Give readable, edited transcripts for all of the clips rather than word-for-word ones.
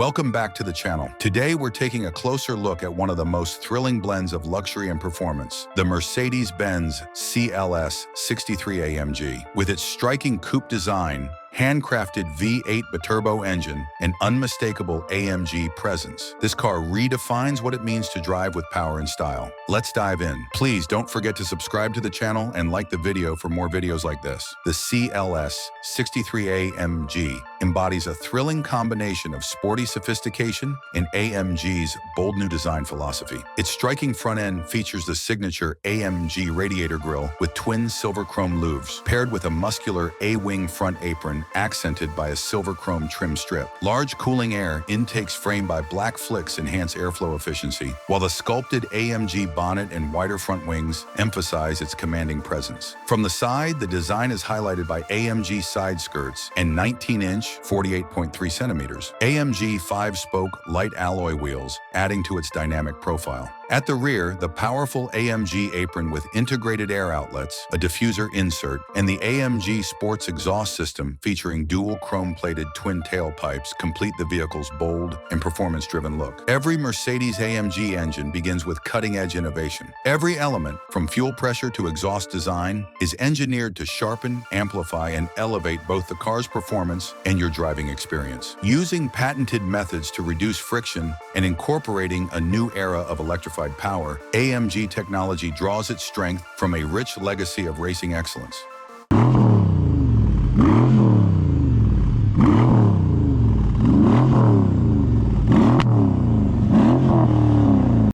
Welcome back to the channel. Today we're taking a closer look at one of the most thrilling blends of luxury and performance, the Mercedes-Benz CLS 63 AMG. With its striking coupe design, handcrafted V8 biturbo engine, and unmistakable AMG presence, this car redefines what it means to drive with power and style. Let's dive in. Please don't forget to subscribe to the channel and like the video for more videos like this. The CLS 63 AMG embodies a thrilling combination of sporty sophistication and AMG's bold new design philosophy. Its striking front end features the signature AMG radiator grille with twin silver chrome louvres, paired with a muscular A-wing front apron accented by a silver chrome trim strip. Large cooling air intakes framed by black flicks enhance airflow efficiency, while the sculpted AMG bonnet and wider front wings emphasize its commanding presence. From the side, the design is highlighted by AMG side skirts and 19-inch (48.3 centimeters) AMG 5-spoke light alloy wheels, adding to its dynamic profile. At the rear, the powerful AMG apron with integrated air outlets, a diffuser insert, and the AMG Sports exhaust system featuring dual chrome-plated twin tailpipes complete the vehicle's bold and performance-driven look. Every Mercedes-AMG engine begins with cutting-edge innovation. Every element, from fuel pressure to exhaust design, is engineered to sharpen, amplify, and elevate both the car's performance and your driving experience. Using patented methods to reduce friction and incorporating a new era of electrified power, AMG technology draws its strength from a rich legacy of racing excellence.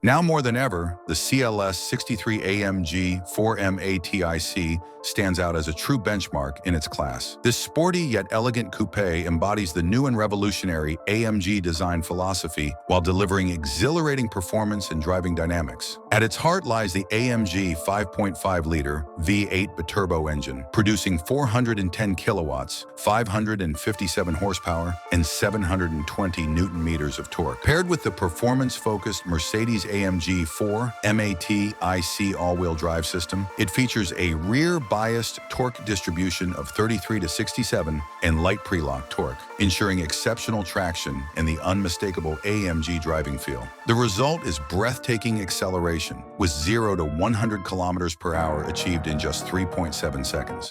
Now more than ever, the CLS 63 AMG 4MATIC stands out as a true benchmark in its class. This sporty yet elegant coupe embodies the new and revolutionary AMG design philosophy while delivering exhilarating performance and driving dynamics. At its heart lies the AMG 5.5-liter V8 biturbo engine, producing 410 kilowatts, 557 horsepower, and 720 newton-meters of torque. Paired with the performance-focused Mercedes AMG 4MATIC all-wheel drive system, it features a rear-biased torque distribution of 33 to 67 and light pre-lock torque, ensuring exceptional traction and the unmistakable AMG driving feel. The result is breathtaking acceleration, with 0 to 100 kilometers per hour achieved in just 3.7 seconds.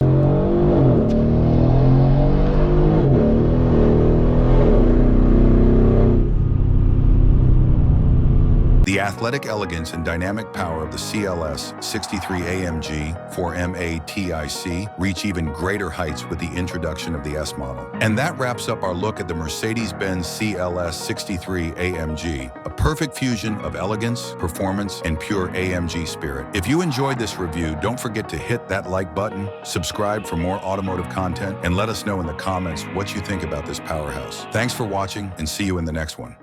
The athletic elegance and dynamic power of the CLS 63 AMG 4MATIC reach even greater heights with the introduction of the S model. And that wraps up our look at the Mercedes-Benz CLS 63 AMG, a perfect fusion of elegance, performance, and pure AMG spirit. If you enjoyed this review, don't forget to hit that like button, subscribe for more automotive content, and let us know in the comments what you think about this powerhouse. Thanks for watching, and see you in the next one.